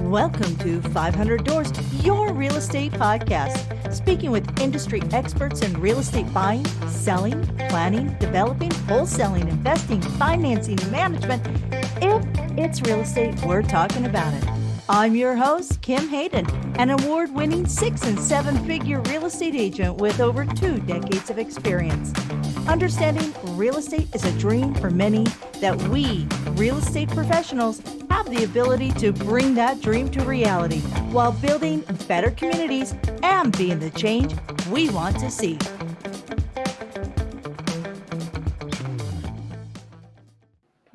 Welcome to 500 Doors, your real estate podcast. Speaking with industry experts in real estate buying, selling, planning, developing, wholesaling, investing, financing, and management. If it's real estate, we're talking about it. I'm your host, Kim Hayden, an award-winning 6- and 7-figure real estate agent with over 2 decades of experience. Understanding real estate is a dream for many, that we, real estate professionals, have the ability to bring that dream to reality while building better communities and being the change we want to see.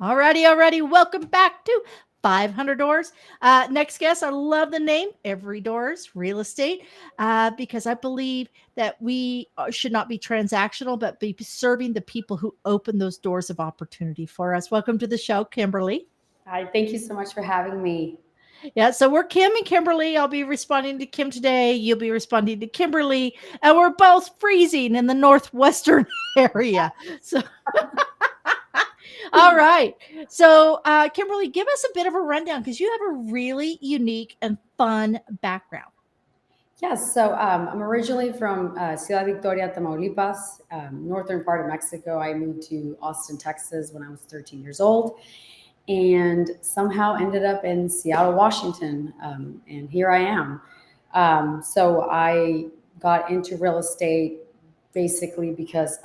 Alrighty. Welcome back to 500 Doors. Next guest, I love the name, Every Doors Real Estate, because I believe that we should not be transactional, but be serving the people who open those doors of opportunity for us. Welcome to the show, Kimberly. Hi, thank you so much for having me. Yeah, so we're Kim and Kimberly. I'll be responding to Kim today. You'll be responding to Kimberly. And we're both freezing in the northwestern area. So, all right. So, Kimberly, give us a bit of a rundown because you have a really unique and fun background. Yes, so I'm originally from Ciudad Victoria, Tamaulipas, northern part of Mexico. I moved to Austin, Texas when I was 13 years old, and somehow ended up in Seattle, Washington, and here I am. So I got into real estate basically because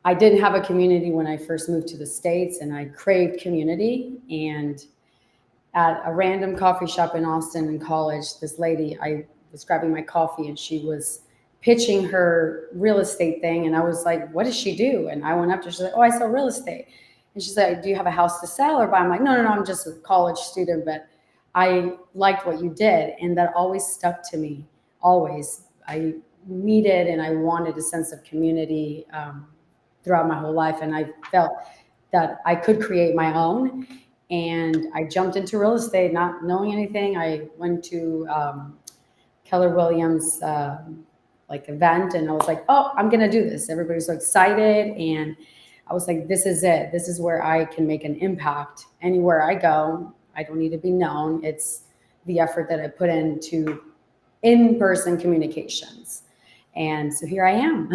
I didn't have a community when I first moved to the States, and I craved community. And at a random coffee shop in Austin in college, this lady, I was grabbing my coffee and she was pitching her real estate thing. And I was like, what does she do? And I went up to her, she's like, oh, I sell real estate. And she's like, do you have a house to sell or buy? I'm like, no, I'm just a college student, but I liked what you did. And that always stuck to me, always. I needed and I wanted a sense of community throughout my whole life. And I felt that I could create my own. And I jumped into real estate, not knowing anything. I went to Keller Williams event, and I was like, oh, I'm gonna do this. Everybody was so excited, and I was like, this is it. This is where I can make an impact anywhere I go. I don't need to be known. It's the effort that I put into in-person communications. And so here I am.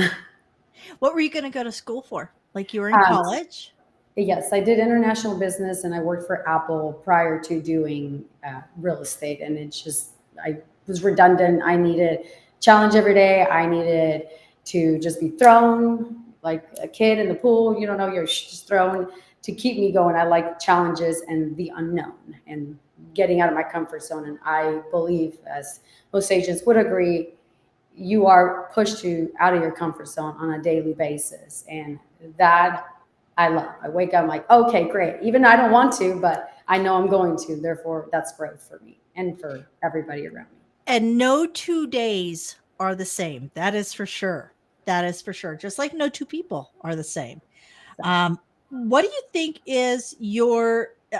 What were you going to go to school for? Like you were in college? Yes, I did international business and I worked for Apple prior to doing real estate. And it's just, I was redundant. I needed challenge every day. I needed to just be thrown like a kid in the pool. You don't know, you're just thrown to keep me going. I like challenges and the unknown and getting out of my comfort zone. And I believe, as most agents would agree, you are pushed out of your comfort zone on a daily basis. And that I love. I wake up, I'm like, okay, great. Even though I don't want to, but I know I'm going to. Therefore, that's growth for me and for everybody around me. And no 2 days are the same. That is for sure. That is for sure. Just like no 2 people are the same. What do you think is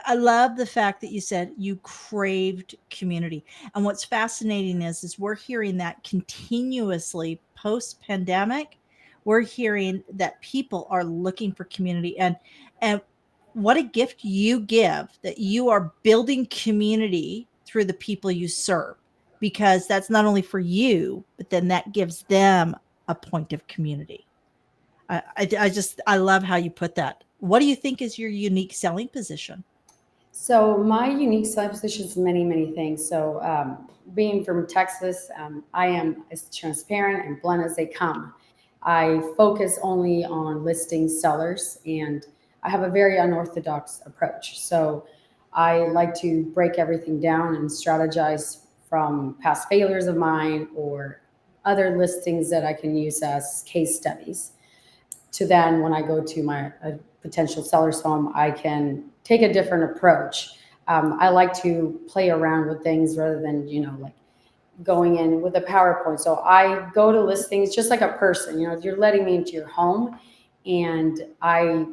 I love the fact that you said you craved community. And what's fascinating is we're hearing that continuously post pandemic. We're hearing that people are looking for community, and what a gift you give that you are building community through the people you serve, because that's not only for you, but then that gives them a point of community. I love how you put that. What do you think is your unique selling position? So my unique selling position is many, many things. So being from Texas, I am as transparent and blunt as they come. I focus only on listing sellers, and I have a very unorthodox approach. So I like to break everything down and strategize from past failures of mine or other listings that I can use as case studies, to then when I go to my potential seller's home, I can take a different approach. I like to play around with things rather than, like going in with a PowerPoint. So I go to listings just like a person. If you're letting me into your home, and I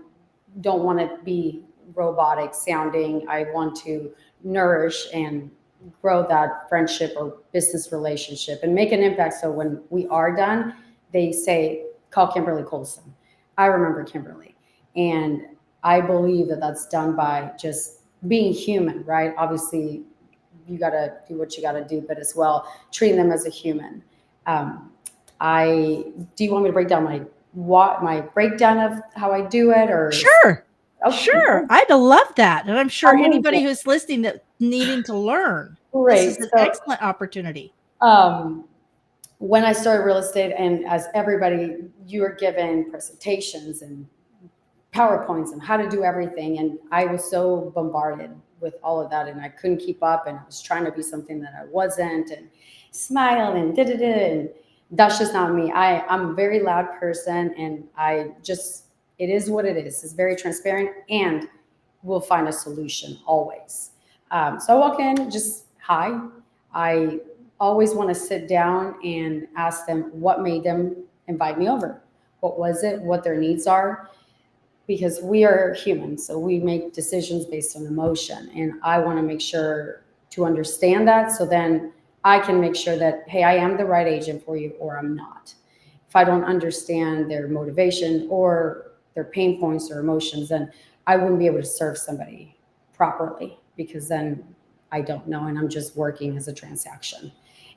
don't want to be robotic sounding, I want to nourish and grow that friendship or business relationship and make an impact. So when we are done, they say, call Kimberly Coulson. I remember Kimberly. And I believe that that's done by just being human, right? Obviously, you got to do what you got to do, but as well treating them as a human. Um, I do you want me to break down my breakdown of how I do it, or Sure. okay, Sure. I'd love that. And I'm sure amazing, anybody who's listening that needing to learn, this is great. an So excellent opportunity. um, when I started real estate, and as everybody, you are given presentations and PowerPoints and how to do everything. And I was so bombarded with all of that and I couldn't keep up and I was trying to be something that I wasn't and smile and da da da. And that's just not me. I'm a very loud person and it is what it is. It's very transparent and we'll find a solution always. So I walk in, just hi. I always want to sit down and ask them what made them invite me over. What was it? What their needs are, because we are human, so we make decisions based on emotion, and I want to make sure to understand that, so then I can make sure that, hey, I am the right agent for you or I'm not. If I don't understand their motivation or their pain points or emotions, then I wouldn't be able to serve somebody properly, because then I don't know and I'm just working as a transaction.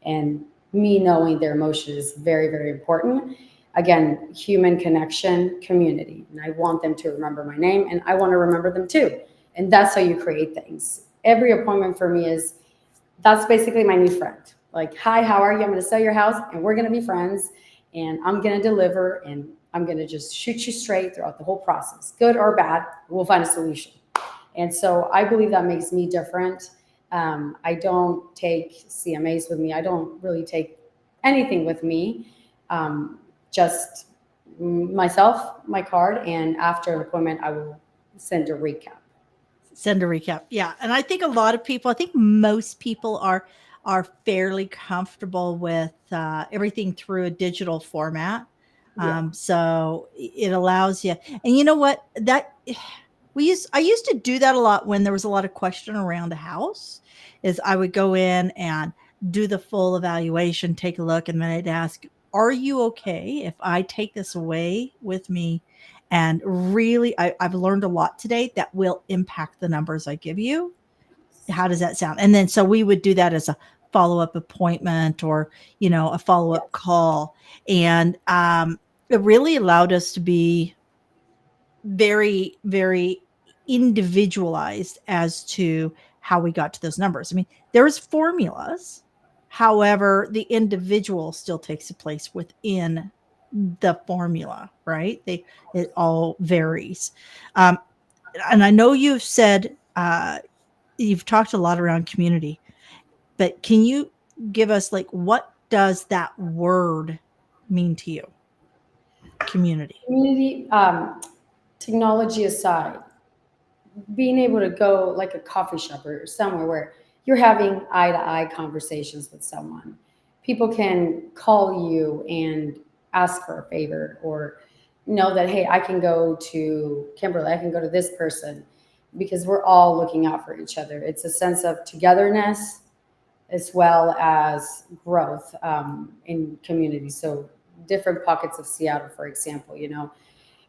And me knowing their emotion is very, very important. Again, human connection, community. And I want them to remember my name and I want to remember them too. And that's how you create things. Every appointment for me is that's basically my new friend. Like, hi, how are you? I'm going to sell your house and we're going to be friends and I'm going to deliver and I'm going to just shoot you straight throughout the whole process, good or bad. We'll find a solution. And so I believe that makes me different. I don't take CMAs with me. I don't really take anything with me. Just myself, my card, and after an appointment, I will send a recap. Send a recap. Yeah. And I think a lot of people, I think most people are fairly comfortable with everything through a digital format. Yeah. So it allows you, and you know what, that I used to do that a lot when there was a lot of question around a house, is I would go in and do the full evaluation, take a look, and then I'd ask, are you okay if I take this away with me? And really, I've learned a lot today that will impact the numbers I give you. How does that sound? And then so we would do that as a follow-up appointment, or, a follow-up Yes. call. And it really allowed us to be very, very individualized as to how we got to those numbers. I mean, there's formulas. However, the individual still takes a place within the formula, right? It all varies. Um, and I know you've said, you've talked a lot around community, but can you give us, like, what does that word mean to you? Community. Community, technology aside, being able to go like a coffee shop or somewhere where you're having eye to eye conversations with someone. People can call you and ask for a favor or know that, hey, I can go to Kimberly, I can go to this person, because we're all looking out for each other. It's a sense of togetherness as well as growth in community. So, different pockets of Seattle, for example,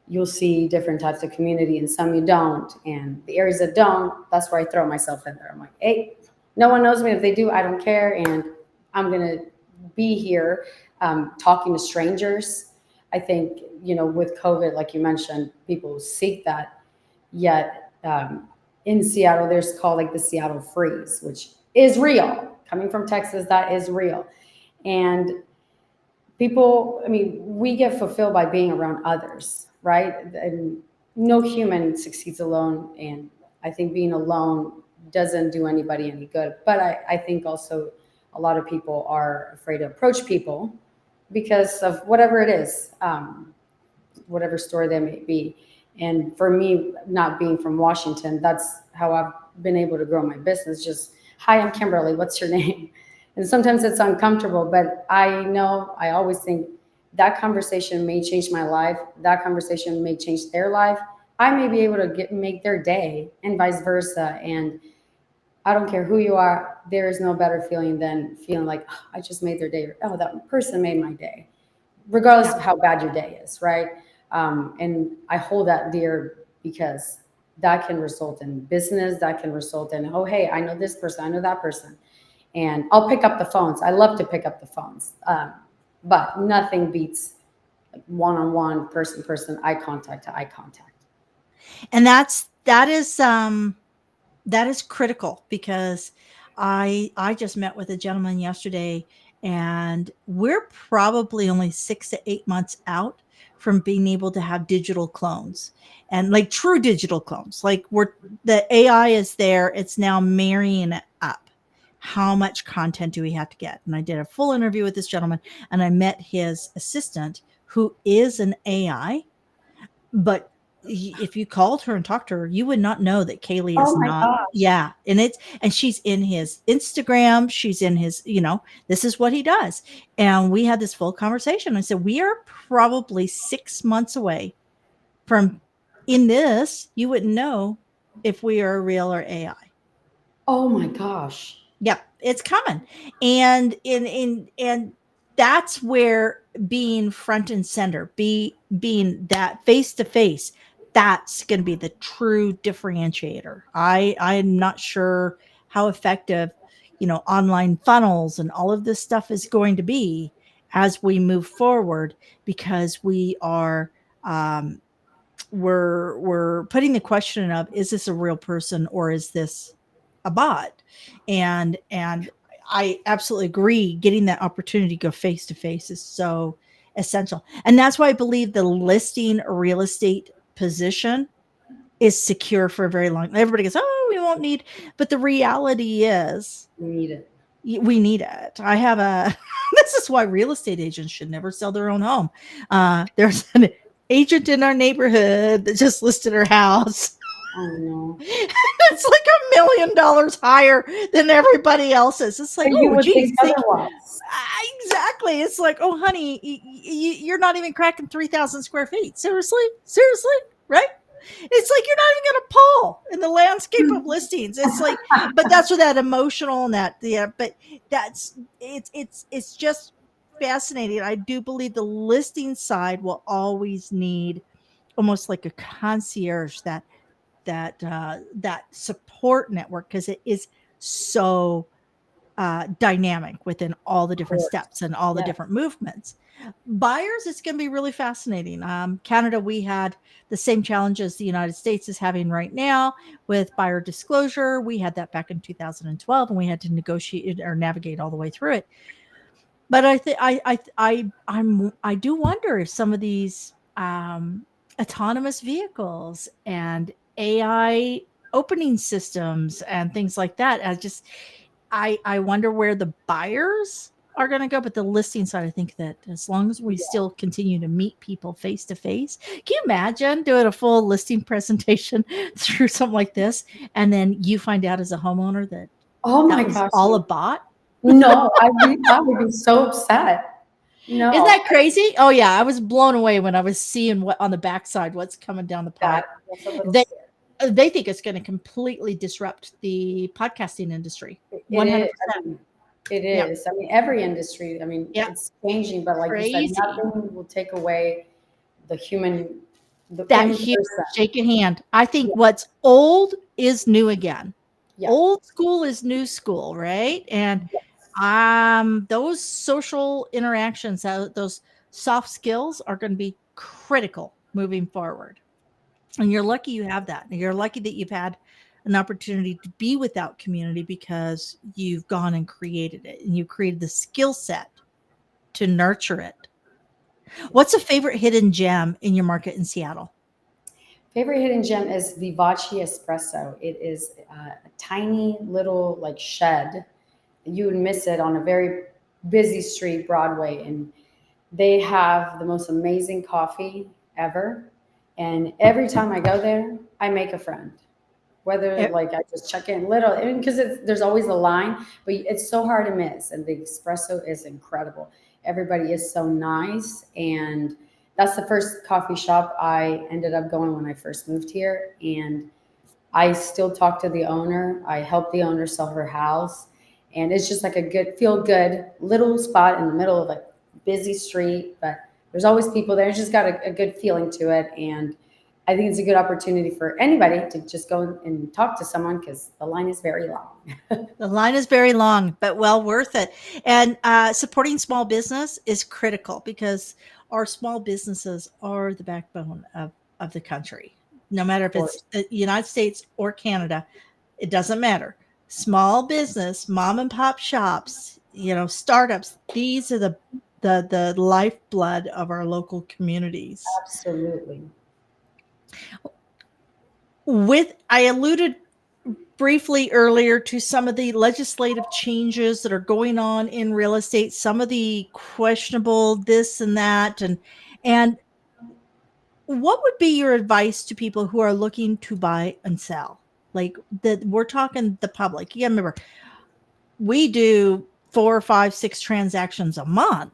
you'll see different types of community and some you don't. And the areas that don't, that's where I throw myself in there. I'm like, hey, no one knows me. If they do, I don't care. And I'm going to be here talking to strangers. I think, with COVID, like you mentioned, people seek that. Yet in Seattle, there's called like the Seattle freeze, which is real. Coming from Texas, that is real. And people, I mean, we get fulfilled by being around others, right? And no human succeeds alone. And I think being alone doesn't do anybody any good. But I think also a lot of people are afraid to approach people because of whatever it is, whatever story they may be. And for me, not being from Washington, that's how I've been able to grow my business. Just, hi, I'm Kimberly. What's your name? And sometimes it's uncomfortable, but I know I always think that conversation may change my life. That conversation may change their life. I may be able to make their day, and vice versa. And I don't care who you are. There is no better feeling than feeling like, oh, I just made their day. Or, oh, that person made my day, regardless Yeah. of how bad your day is, right? And I hold that dear because that can result in business. That can result in, oh, hey, I know this person, I know that person. and I'll pick up the phones. I love to pick up the phones, but nothing beats like one-on-one, person-person, eye contact to eye contact. And that is critical because I just met with a gentleman yesterday, and we're probably only 6 to 8 months out from being able to have digital clones, and like true digital clones. Like we're the AI is there, it's now marrying it up. How much content do we have to get? And I did a full interview with this gentleman, and I met his assistant, who is an AI, but if you called her and talked to her, you would not know that Kaylee Oh is my not. gosh. Yeah, and she's in his Instagram, she's in his, this is what he does. And we had this full conversation. I said, "We are probably 6 months away from in this, you wouldn't know if we are real or AI." Oh my gosh. Yep, it's coming. And that's where being front and center, being that face to face, that's going to be the true differentiator. I'm not sure how effective, online funnels and all of this stuff is going to be as we move forward, because um we're putting the question of, is this a real person or is this a bot? And I absolutely agree, getting that opportunity to go face to face is so essential. And that's why I believe the listing real estate position is secure for a very long. Everybody goes, "Oh, we won't need," but the reality is We need it. we need it. I have a this is why real estate agents should never sell their own home. There's an agent in our neighborhood that just listed her house. Oh no. It's like $1 million higher than everybody else's. It's like, But you oh, would geez, think otherwise. exactly. It's like, oh, honey, you're not even cracking 3,000 square feet. Seriously, seriously, right? It's like you're not even going to pull in the landscape of listings. It's like, but that's where that emotional and that, yeah. But it's just fascinating. I do believe the listing side will always need almost like a concierge, that support network, because it is so dynamic within all the Of different course. steps and all the Yeah. different movements. Buyers, it's going to be really fascinating. Canada, we had the same challenges the United States is having right now with buyer disclosure. We had that back in 2012, and we had to negotiate or navigate all the way through it. But I think I do wonder if some of these autonomous vehicles and AI opening systems and things like that, I wonder where the buyers are going to go. But the listing side, I think that as long as we Yeah. still continue to meet people face to face, can you imagine doing a full listing presentation through something like this, and then you find out as a homeowner that Oh that my was gosh. all a bot? No, I would be so upset. Isn't No, that crazy? Oh yeah, I was blown away when I was seeing what on the backside, what's coming down the pipe. that's a little They scary. they think it's going to completely disrupt the podcasting industry. It is. 100%. I mean, it Yep. is. I mean, every industry. I mean, Yep. it's changing, but like you said, Crazy. nothing will take away the human, the That in huge person. shake a hand. I think Yeah. what's old is new again. Yeah. Old school is new school, right? And Yes. those social interactions, those soft skills are going to be critical moving forward. And you're lucky you have that. You're lucky that you've had an opportunity to be without community, because you've gone and created it, and you created the skill set to nurture it. What's a favorite hidden gem in your market in Seattle? Favorite hidden gem is Vivace Espresso. It is a tiny little like shed. You would miss it on a very busy street, Broadway, and they have the most amazing coffee ever. And every time I go there, I make a friend. Whether Eh, like I just check in little, because there's always a line, but it's so hard to miss. And the espresso is incredible. Everybody is so nice, and that's the first coffee shop I ended up going when I first moved here. And I still talk to the owner. I help the owner sell her house, and it's just like a good, feel good little spot in the middle of a busy street. But there's always people there. It's just got a good feeling to it, and I think it's a good opportunity for anybody to just go and talk to someone because the line is very long. The line is very long, but well worth it. And supporting small business is critical because our small businesses are the backbone of the country. No matter Of if it's course. the United States or Canada, it doesn't matter. Small business, mom and pop shops, startups, these are the lifeblood of our local communities. Absolutely. With I alluded briefly earlier to some of the legislative changes that are going on in real estate, some of the questionable this and that, and what would be your advice to people who are looking to buy and sell? Like that, we're talking the public. You gotta remember, we do 4, 5, 6 transactions a month.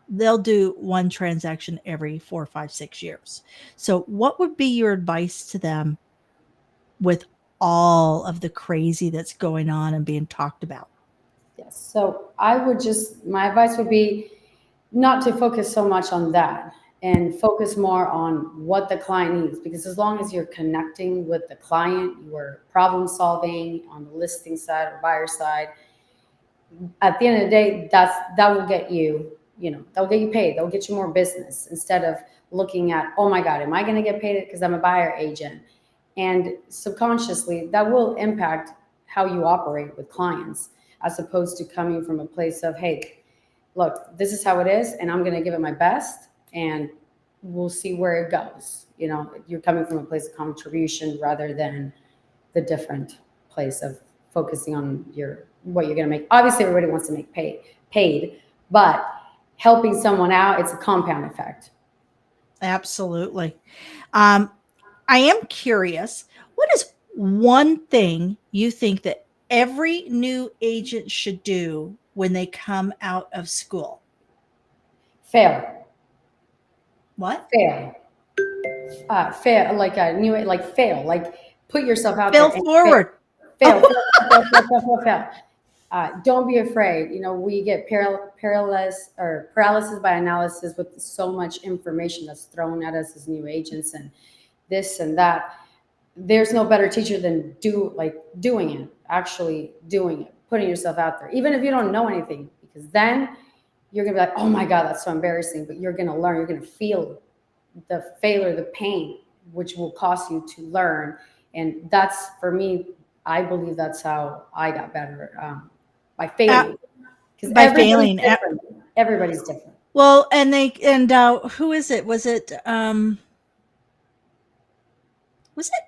They'll do one transaction every 4, 5, 6 years. So, what would be your advice to them with all of the crazy that's going on and being talked about? Yes. So I would just, my advice would be not to focus so much on that and focus more on what the client needs. Because as long as you're connecting with the client, you are problem solving on the listing side or buyer side, at the end of the day, that will get you, that will get you paid. That will get you more business instead of looking at, oh my God, am I going to get paid because I'm a buyer agent? And subconsciously, that will impact how you operate with clients, as opposed to coming from a place of, hey, look, this is how it is, and I'm going to give it my best, and we'll see where it goes. You're coming from a place of contribution rather than the different place of focusing on what you're going to make. Obviously, everybody wants to make paid, but helping someone out, it's a compound effect. Absolutely. Um, I am curious, what is one thing you think that every new agent should do when they come out of school? Fail, What? fail, fail, like a new, like fail, like put yourself out there Fail and fail, forward. fail, fail, fail, fail, fail, fail, fail. Don't be afraid. We get paralysis by analysis with so much information that's thrown at us as new agents and this and that. There's no better teacher than doing it, actually doing it, putting yourself out there, even if you don't know anything, because then you're gonna be like, oh my God, that's so embarrassing. But you're gonna learn, you're gonna feel the failure, the pain, which will cause you to learn. And that's for me, I believe that's how I got better, by Uh, failing, because by failing. Everybody's different. Well, and who is it? Was it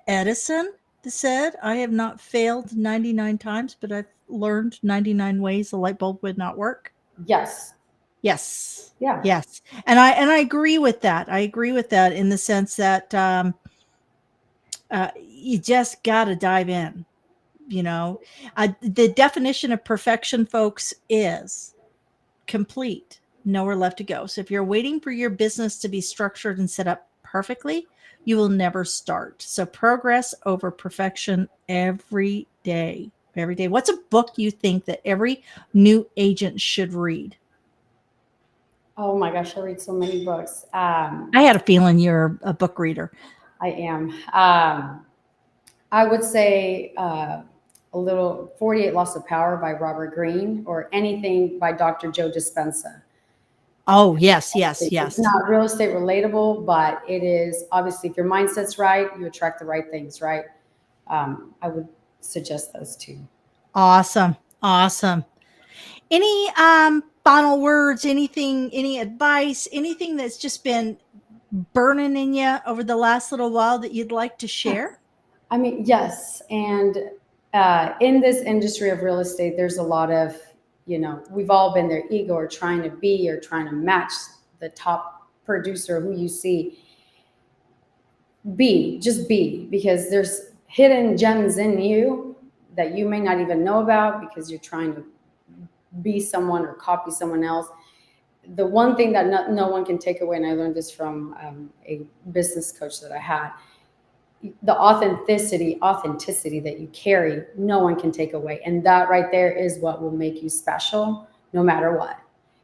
Edison that said, "I have not failed 99 times, but I've learned 99 ways the light bulb would not work"? Yes. Yes. Yeah. Yes. And I agree with that. I agree with that in the sense that you just got to dive in. The definition of perfection, folks, is complete, nowhere left to go. So if you're waiting for your business to be structured and set up perfectly, you will never start. So progress over perfection every day. Every day. What's a book you think that every new agent should read? Oh my gosh, I read so many books. I had a feeling you're a book reader. I am. I would say a little 48 Laws of Power by Robert Greene, or anything by Dr. Joe Dispenza. Oh, yes, yes, It's yes. not real estate relatable, but it is, obviously, if your mindset's right, you attract the right things, right? I would suggest those two. Awesome. Awesome. Any final words, any advice, anything that's just been burning in you over the last little while that you'd like to share? I mean, yes. And in this industry of real estate, there's a lot of, we've all been there, ego, or trying to be, or trying to match the top producer who you see. Just be, because there's hidden gems in you that you may not even know about because you're trying to be someone or copy someone else. The one thing that no one can take away, and I learned this from a business coach that I had, the authenticity that you carry, no one can take away. And that right there is what will make you special no matter what.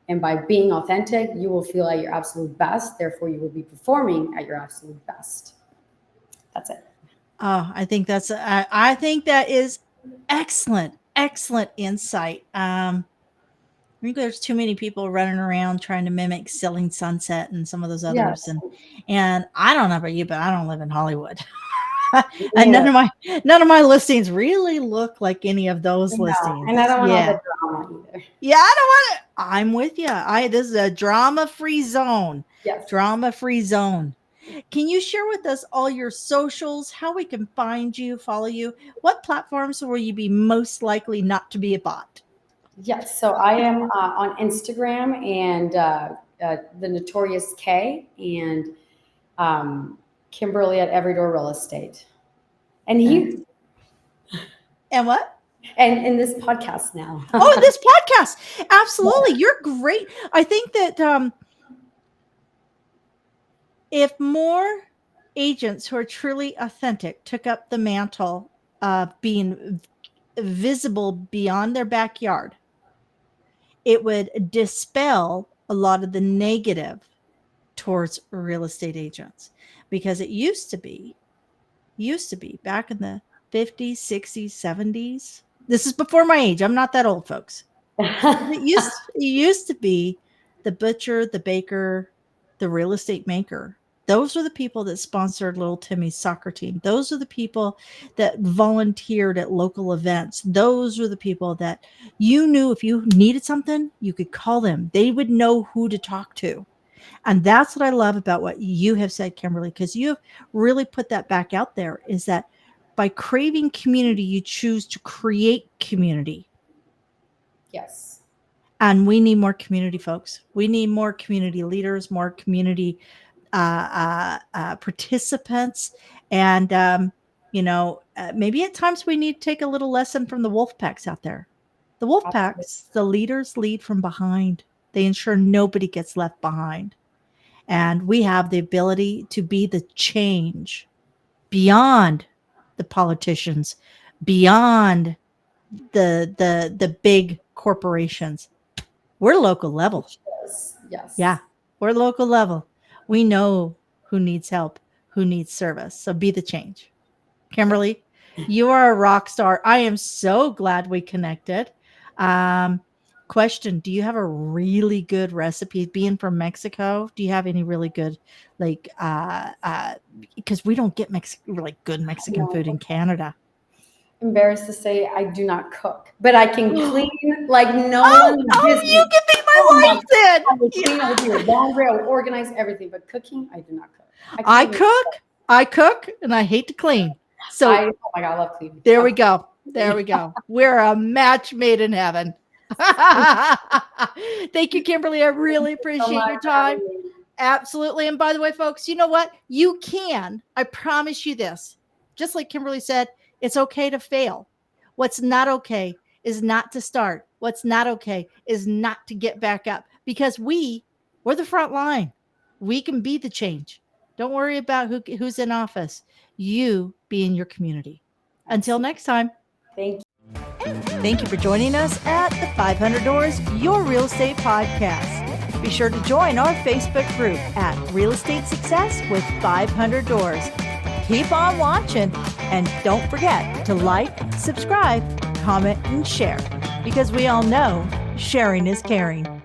And by being authentic, you will feel at your absolute best. Therefore, you will be performing at your absolute best. That's it. Oh, I think that is excellent insight. I think there's too many people running around trying to mimic Selling Sunset and some of those others, Yes. and I don't know about you, but I don't live in Hollywood. Me And neither. none of my listings really look like any of those No, listings. and I don't want all Yeah. the drama either. Yeah, I don't want it. I'm with you. This is a drama-free zone. Yes. Drama-free zone. Can you share with us all your socials, how we can find you, follow you? What platforms will you be most likely not to be a bot? Yes. So I am on Instagram and the Notorious K and Kimberly at Every Door Real Estate. And you And what? and in this podcast now. Oh, this podcast. Absolutely. You're great. I think that if more agents who are truly authentic took up the mantle of being visible beyond their backyard, it would dispel a lot of the negative towards real estate agents, because it used to be back in the 50s, 60s, 70s. This is before my age. I'm not that old, folks. It used to be the butcher, the baker, the real estate maker. Those were the people that sponsored little Timmy's soccer team. Those are the people that volunteered at local events. Those were the people that you knew if you needed something, you could call them. They would know who to talk to. And that's what I love about what you have said, Kimberly, because you have really put that back out there, is that by craving community, you choose to create community. Yes. And we need more community, folks. We need more community leaders, more community participants. And, maybe at times we need to take a little lesson from the wolf packs out there. The wolf packs, the leaders lead from behind. They ensure nobody gets left behind. And we have the ability to be the change beyond the politicians, beyond the big corporations. We're local level. Yes. Yeah, we're local level. We know who needs help, who needs service. So be the change. Kimberly, you are a rock star. I am so glad we connected. Question, do you have a really good recipe? Being from Mexico, do you have any really good, because we don't get really good Mexican food in Canada. Embarrassed to say I do not cook, but I can clean like no one. Oh, you can be my wife then. I will clean over here, laundry, I will organize everything, but cooking, I do not cook. I cook, and I hate to clean. So oh my God, I love cleaning. There we go. We're a match made in heaven. Thank you, Kimberly. I really appreciate your time. Absolutely. And by the way, folks, you know what? You can. I promise you this. Just like Kimberly said, it's okay to fail. What's not okay is not to start. What's not okay is not to get back up, because we're the front line. We can be the change. Don't worry about who's in office. You be in your community. Until next time. Thank you. Thank you for joining us at the 500 Doors, Your Real Estate Podcast. Be sure to join our Facebook group at Real Estate Success with 500 Doors. Keep on watching, and don't forget to like, subscribe, comment, and share, because we all know sharing is caring.